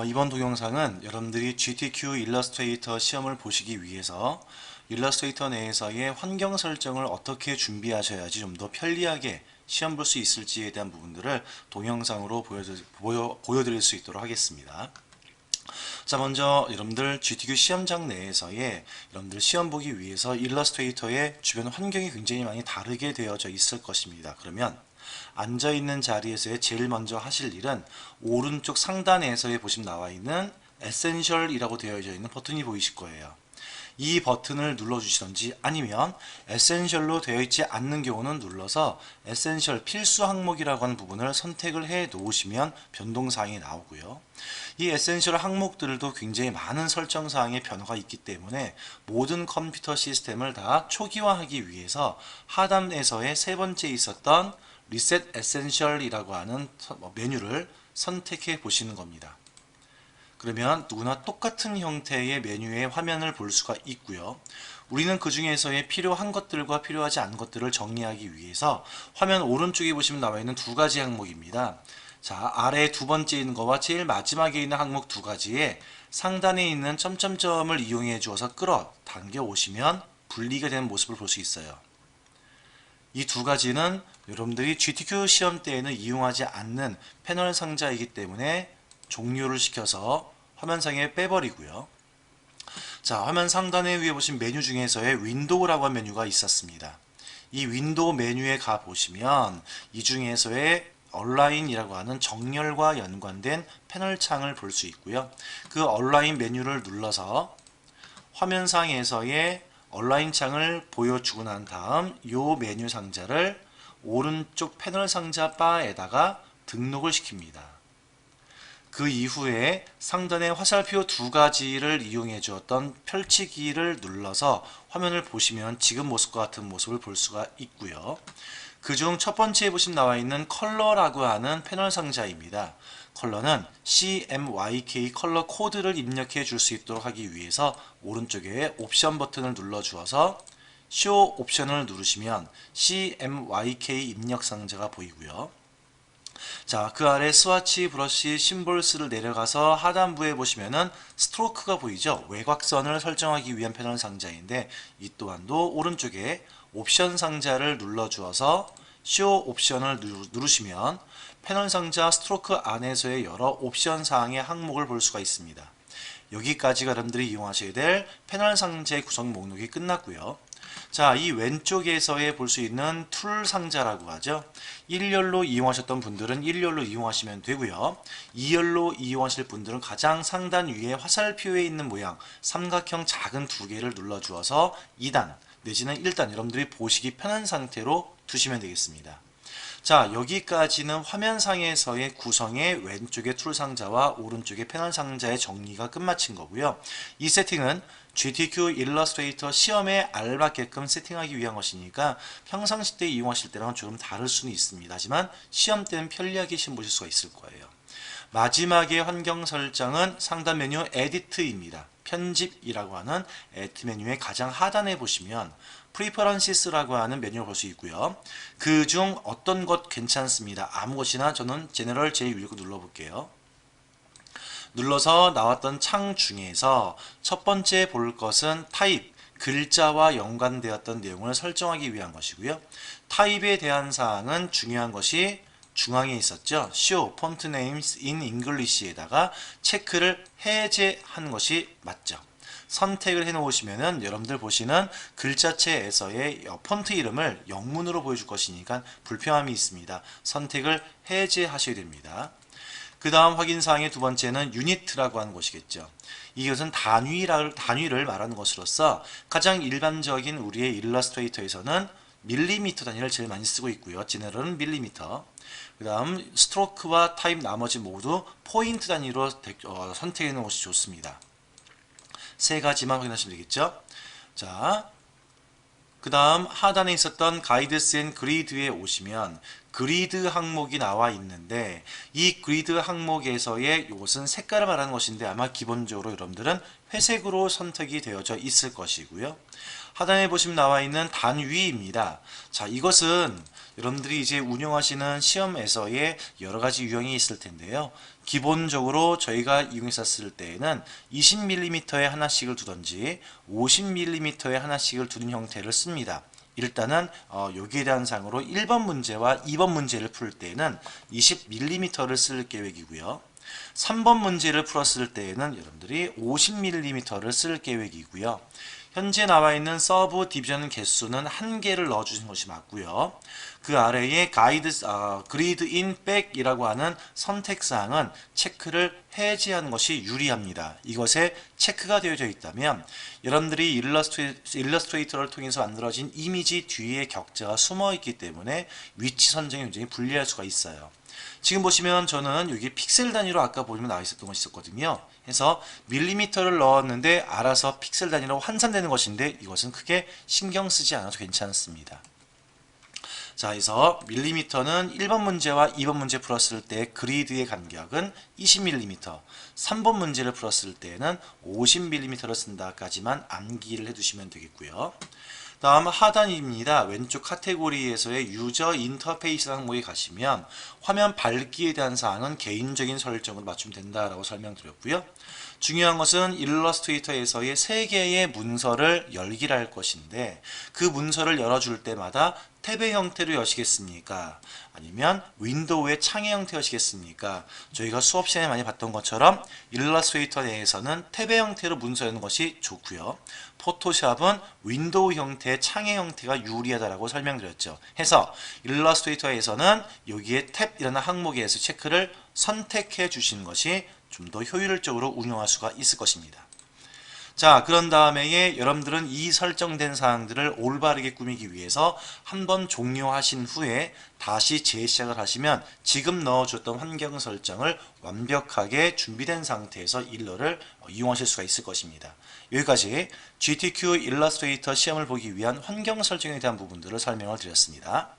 이번 동영상은 여러분들이 GTQ 일러스트레이터 시험을 보시기 위해서 일러스트레이터 내에서의 환경 설정을 어떻게 준비하셔야지 좀 더 편리하게 시험 볼 수 있을지에 대한 부분들을 동영상으로 보여드릴 수 있도록 하겠습니다. 자, 먼저 여러분들 GTQ 시험장 내에서의 여러분들 시험 보기 위해서 일러스트레이터의 주변 환경이 굉장히 많이 다르게 되어져 있을 것입니다. 그러면 앉아있는 자리에서의 제일 먼저 하실 일은 오른쪽 상단에서의 보시면 나와 있는 에센셜이라고 되어져 있는 버튼이 보이실 거예요. 이 버튼을 눌러주시던지 아니면 에센셜로 되어 있지 않는 경우는 눌러서 에센셜 필수 항목이라고 하는 부분을 선택을 해 놓으시면 변동사항이 나오고요. 이 에센셜 항목들도 굉장히 많은 설정사항의 변화가 있기 때문에 모든 컴퓨터 시스템을 다 초기화하기 위해서 하단에서의 세 번째 있었던 리셋 에센셜이라고 하는 메뉴를 선택해 보시는 겁니다. 그러면 누구나 똑같은 형태의 메뉴의 화면을 볼 수가 있고요. 우리는 그 중에서의 필요한 것들과 필요하지 않은 것들을 정리하기 위해서 화면 오른쪽에 보시면 나와 있는 두 가지 항목입니다. 자, 아래 두 번째 있는 거와 제일 마지막에 있는 항목 두 가지에 상단에 있는 점점점을 이용해 주어서 끌어당겨 오시면 분리가 되는 모습을 볼 수 있어요. 이 두 가지는 여러분들이 GTQ 시험 때에는 이용하지 않는 패널 상자이기 때문에 종료를 시켜서 화면상에 빼버리고요. 자, 화면 상단에 위에 보신 메뉴 중에서의 윈도우라고 하는 메뉴가 있었습니다. 이 윈도우 메뉴에 가 보시면 이 중에서의 얼라인이라고 하는 정렬과 연관된 패널 창을 볼 수 있고요. 그 얼라인 메뉴를 눌러서 화면상에서의 얼라인 창을 보여주고 난 다음 이 메뉴 상자를 오른쪽 패널 상자 바에다가 등록을 시킵니다. 그 이후에 상단의 화살표 두 가지를 이용해 주었던 펼치기를 눌러서 화면을 보시면 지금 모습과 같은 모습을 볼 수가 있고요. 그중 첫 번째에 보시면 나와 있는 컬러라고 하는 패널 상자입니다. 컬러는 CMYK 컬러 코드를 입력해 줄 수 있도록 하기 위해서 오른쪽에 옵션 버튼을 눌러 주어서 쇼 옵션을 누르시면 CMYK 입력 상자가 보이고요. 자, 그 아래 스와치 브러쉬 심볼스를 내려가서 하단부에 보시면은 스트로크가 보이죠? 외곽선을 설정하기 위한 패널 상자인데 이 또한도 오른쪽에 옵션 상자를 눌러 주어서 쇼 옵션을 누르시면 패널 상자 스트로크 안에서의 여러 옵션 사항의 항목을 볼 수가 있습니다. 여기까지가 여러분들이 이용하셔야 될 패널 상자의 구성 목록이 끝났고요. 자, 이 왼쪽에서의 볼 수 있는 툴 상자라고 하죠. 1열로 이용하셨던 분들은 1열로 이용하시면 되고요. 2열로 이용하실 분들은 가장 상단 위에 화살표에 있는 모양 삼각형 작은 두 개를 눌러 주어서 2단 내지는 1단 여러분들이 보시기 편한 상태로 두시면 되겠습니다. 자, 여기까지는 화면상에서의 구성의 왼쪽의 툴 상자와 오른쪽의 패널 상자의 정리가 끝마친 거고요. 이 세팅은 GTQ 일러스트레이터 시험에 알맞게끔 세팅하기 위한 것이니까 평상시 때 이용하실 때랑은 조금 다를 수는 있습니다. 하지만 시험 때는 편리하게 시험 보실 수가 있을 거예요. 마지막의 환경 설정은 상단 메뉴 에디트입니다. 편집이라고 하는 에디트 메뉴의 가장 하단에 보시면 프리퍼런시스라고 하는 메뉴를 볼 수 있고요. 그중 어떤 것 괜찮습니다. 아무 것이나 저는 제너럴 제6 눌러볼게요. 눌러서 나왔던 창 중에서 첫 번째 볼 것은 타입, 글자와 연관되었던 내용을 설정하기 위한 것이고요. 타입에 대한 사항은 중요한 것이 중앙에 있었죠. Show Font Names in English에다가 체크를 해제한 것이 맞죠. 선택을 해 놓으시면은 여러분들 보시는 글자체에서의 폰트 이름을 영문으로 보여줄 것이니까 불편함이 있습니다. 선택을 해제하셔야 됩니다. 그 다음 확인사항의 두 번째는 유니트라고 하는 것이겠죠. 이것은 단위를 말하는 것으로서 가장 일반적인 우리의 일러스트레이터에서는 밀리미터 단위를 제일 많이 쓰고 있고요. 제너럴은 밀리미터. 그 다음 스트로크와 타입 나머지 모두 포인트 단위로 선택해 놓은 것이 좋습니다. 세 가지만 확인하시면 되겠죠. 자, 그 다음 하단에 있었던 가이드스 앤 그리드에 오시면 그리드 항목이 나와 있는데 이 그리드 항목에서의 이것은 색깔을 말하는 것인데 아마 기본적으로 여러분들은 회색으로 선택이 되어져 있을 것이고요. 하단에 보시면 나와 있는 단위입니다. 자, 이것은 여러분들이 이제 운영하시는 시험에서의 여러 가지 유형이 있을 텐데요. 기본적으로 저희가 이용했었을 때에는 20mm에 하나씩을 두던지 50mm에 하나씩을 두는 형태를 씁니다. 일단은 여기에 대한 상으로 1번 문제와 2번 문제를 풀 때에는 20mm를 쓸 계획이고요. 3번 문제를 풀었을 때에는 여러분들이 50mm를 쓸 계획이고요. 현재 나와 있는 서브 디비전 개수는 1개를 넣어주신 것이 맞고요. 그 아래에 그리드 인 백이라고 하는 선택사항은 체크를 해제하는 것이 유리합니다. 이것에 체크가 되어져 있다면 여러분들이 일러스트레이터를 통해서 만들어진 이미지 뒤에 격자가 숨어 있기 때문에 위치 선정이 굉장히 불리할 수가 있어요. 지금 보시면 저는 여기 픽셀 단위로 아까 보시면 나와 있었던 것이 있었거든요. 해서 밀리미터를 넣었는데 알아서 픽셀 단위로 환산되는 것인데 이것은 크게 신경 쓰지 않아도 괜찮습니다. 자, 그래서 밀리미터는 1번 문제와 2번 문제 풀었을 때 그리드의 간격은 20mm, 3번 문제를 풀었을 때는 50mm를 쓴다까지만 암기를 해두시면 되겠고요. 다음 하단입니다. 왼쪽 카테고리에서의 유저 인터페이스 항목에 가시면 화면 밝기에 대한 사항은 개인적인 설정으로 맞추면 된다라고 설명드렸고요. 중요한 것은 일러스트레이터에서의 3개의 문서를 열기를 할 것인데 그 문서를 열어줄 때마다 탭의 형태로 여시겠습니까? 아니면 윈도우의 창의 형태 여시겠습니까? 저희가 수업 시간에 많이 봤던 것처럼 일러스트레이터 내에서는 탭의 형태로 문서 여는 것이 좋고요. 포토샵은 윈도우 형태의 창의 형태가 유리하다라고 설명드렸죠. 해서 일러스트레이터에서는 여기에 탭이라는 항목에서 체크를 선택해 주시는 것이 좀 더 효율적으로 운영할 수가 있을 것입니다. 자, 그런 다음에 여러분들은 이 설정된 사항들을 올바르게 꾸미기 위해서 한번 종료하신 후에 다시 재시작을 하시면 지금 넣어줬던 환경 설정을 완벽하게 준비된 상태에서 일러를 이용하실 수가 있을 것입니다. 여기까지 GTQ 일러스트레이터 시험을 보기 위한 환경 설정에 대한 부분들을 설명을 드렸습니다.